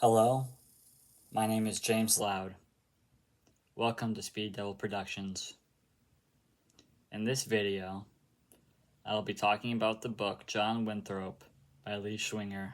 Hello, my name is James Loud. Welcome to Speed Devil Productions. In this video, I will be talking about the book John Winthrop by Lee Schweninger,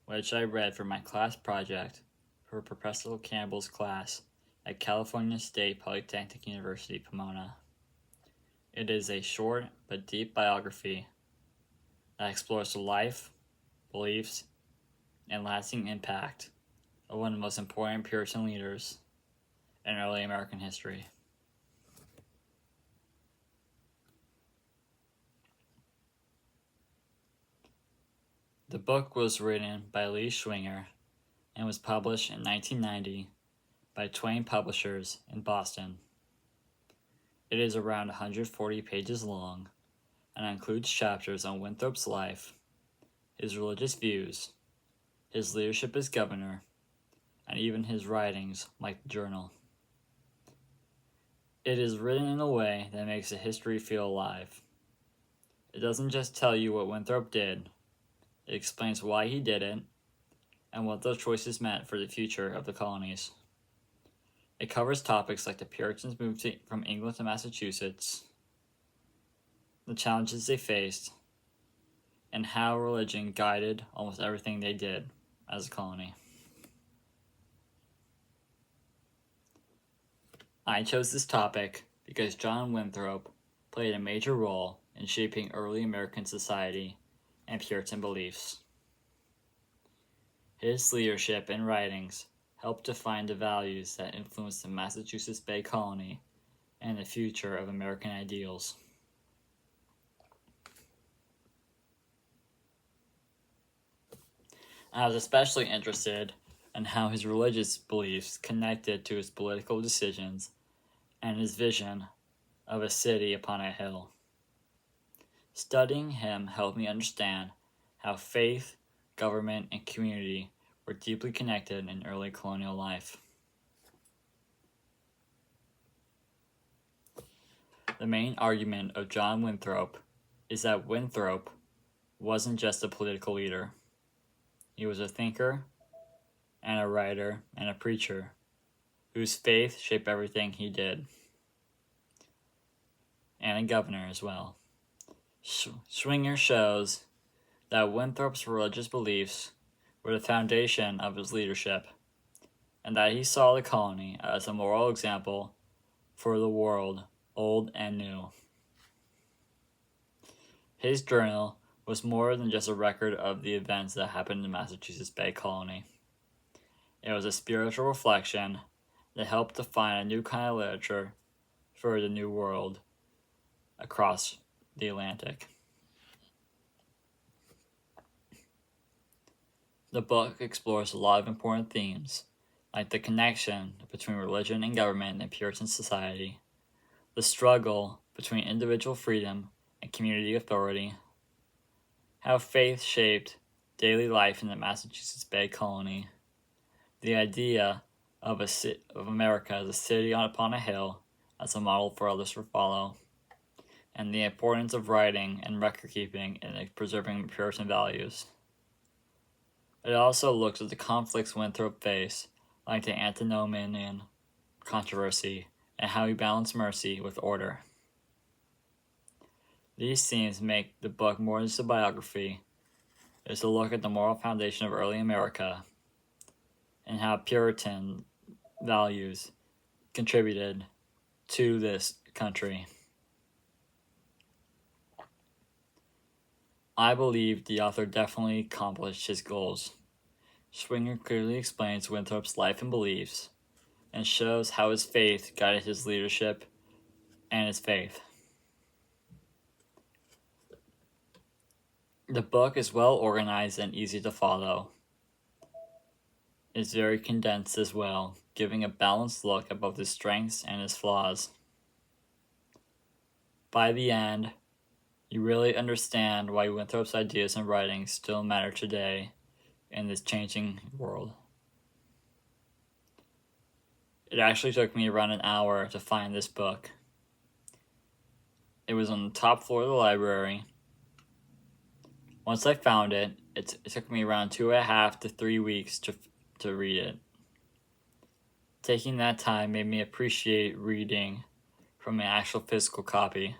which I read for my class project for Professor Campbell's class at California State Polytechnic University, Pomona. It is a short but deep biography that explores the life, beliefs, and lasting impact of one of the most important Puritan leaders in early American history. The book was written by Lee Schweninger and was published in 1990 by Twain Publishers in Boston. It is around 140 pages long and includes chapters on Winthrop's life, his religious views, his leadership as governor, and even his writings like the journal. It is written in a way that makes the history feel alive. It doesn't just tell you what Winthrop did, it explains why he did it and what those choices meant for the future of the colonies. It covers topics like the Puritans moved from England to Massachusetts, the challenges they faced, and how religion guided almost everything they did as a colony. I chose this topic because John Winthrop played a major role in shaping early American society and Puritan beliefs. His leadership and writings helped define the values that influenced the Massachusetts Bay Colony and the future of American ideals. I was especially interested in how his religious beliefs connected to his political decisions and his vision of a city upon a hill. Studying him helped me understand how faith, government, and community were deeply connected in early colonial life. The main argument of John Winthrop is that Winthrop wasn't just a political leader. He was a thinker and a writer and a preacher whose faith shaped everything he did, and a governor as well. Schweninger shows that Winthrop's religious beliefs were the foundation of his leadership, and that he saw the colony as a moral example for the world, old and new. His journal was more than just a record of the events that happened in the Massachusetts Bay Colony. It was a spiritual reflection that helped define a new kind of literature for the New World across the Atlantic. The book explores a lot of important themes, like the connection between religion and government in Puritan society, the struggle between individual freedom and community authority, how faith shaped daily life in the Massachusetts Bay Colony, the idea of America as a city upon a hill as a model for others to follow, and the importance of writing and record-keeping in preserving Puritan values. It also looks at the conflicts Winthrop faced, like the antinomian controversy, and how he balanced mercy with order. These themes make the book more than just a biography. It's a look at the moral foundation of early America and how Puritan values contributed to this country. I believe the author definitely accomplished his goals. Schweninger clearly explains Winthrop's life and beliefs and shows how his faith guided his leadership and his faith. The book is well organized and easy to follow. It's very condensed as well, giving a balanced look at both his strengths and his flaws. By the end, you really understand why Winthrop's ideas and writings still matter today in this changing world. It actually took me around an hour to find this book. It was on the top floor of the library. Once I found it, it took me around 2.5 to 3 weeks to read it. Taking that time made me appreciate reading from an actual physical copy.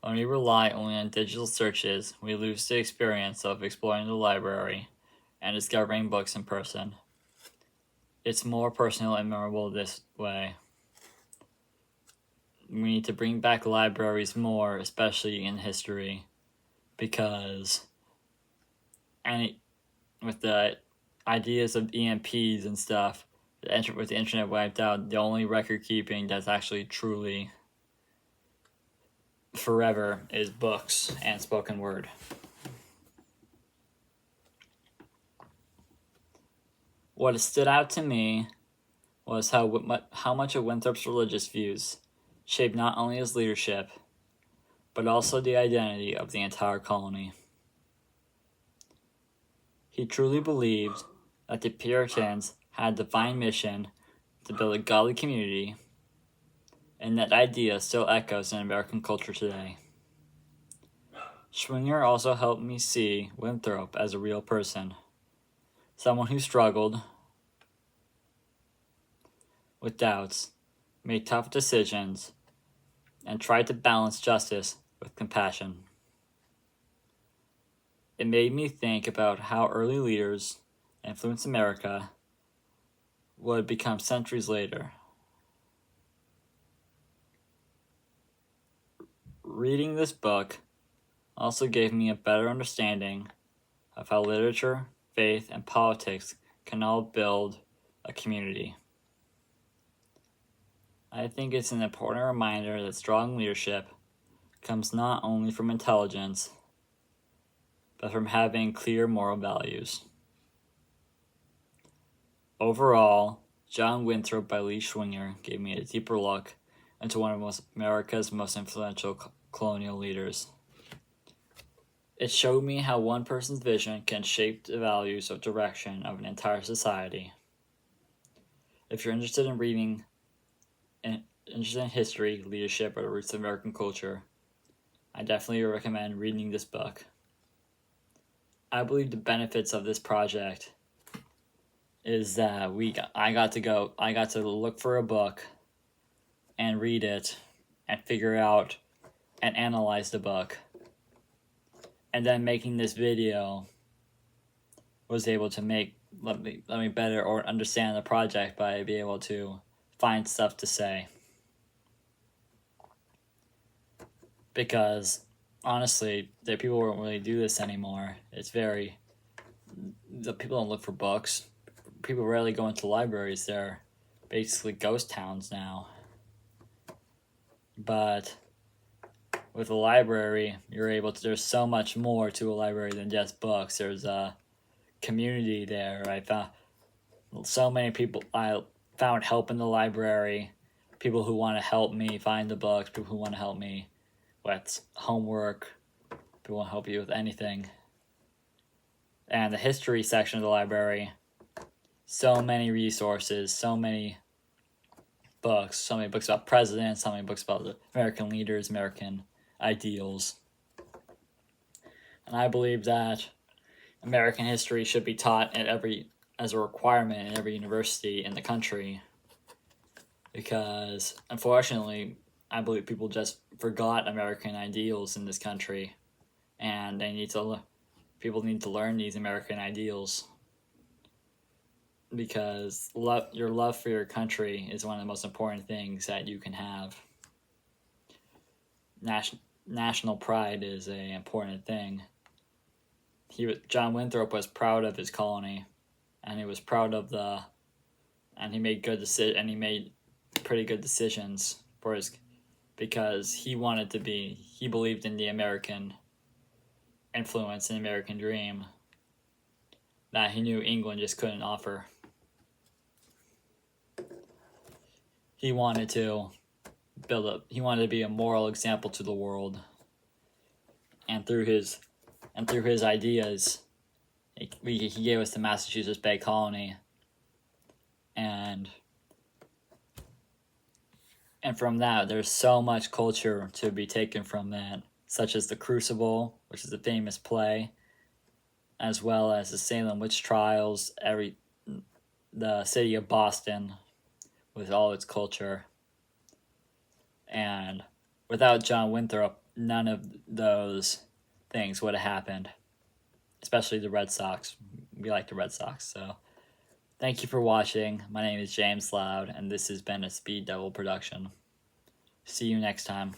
When we rely only on digital searches, we lose the experience of exploring the library and discovering books in person. It's more personal and memorable this way. We need to bring back libraries more, especially in history, because with the ideas of EMPs and stuff, with the internet wiped out, the only record keeping that's actually truly forever is books and spoken word. What stood out to me was how much of Winthrop's religious views shaped not only his leadership, but also the identity of the entire colony. He truly believed that the Puritans had a divine mission to build a godly community, and that idea still echoes in American culture today. Schweninger also helped me see Winthrop as a real person, someone who struggled with doubts, made tough decisions, and tried to balance justice with compassion. It made me think about how early leaders influenced America would become centuries later. Reading this book also gave me a better understanding of how literature, faith, and politics can all build a community. I think it's an important reminder that strong leadership comes not only from intelligence, but from having clear moral values. Overall, John Winthrop by Lee Schweninger gave me a deeper look into one of America's most influential colonial leaders. It showed me how one person's vision can shape the values of direction of an entire society. If you're interested in history, leadership, or the roots of American culture, I definitely recommend reading this book. I believe the benefits of this project is that I got to look for a book and read it and figure out and analyze the book. And then making this video was able to let me better or understand the project by being able to find stuff to say. Because honestly, the people don't really do this anymore. The people don't look for books. People rarely go into libraries. They're basically ghost towns now. But with a library, there's so much more to a library than just books. There's a community there. I found help in the library, people who want to help me find the books, people who want to help me with homework, people who want to help you with anything. And the history section of the library, so many resources, so many books about presidents, so many books about the American leaders, American ideals. And I believe that American history should be taught as a requirement in every university in the country, because unfortunately I believe people just forgot American ideals in this country, and people need to learn these American ideals, because your love for your country is one of the most important things that you can have. National pride is an important thing. John Winthrop was proud of his colony, and he was proud of and he made pretty good decisions because he believed in the American influence and American dream that he knew England just couldn't offer. He wanted to be a moral example to the world, and through his ideas, he gave us the Massachusetts Bay Colony, and from that, there's so much culture to be taken from that, such as The Crucible, which is a famous play, as well as the Salem witch trials, the city of Boston with all its culture. And without John Winthrop, none of those things would have happened, especially the Red Sox. We like the Red Sox. So thank you for watching. My name is James Loud, and this has been a Speed Devil production. See you next time.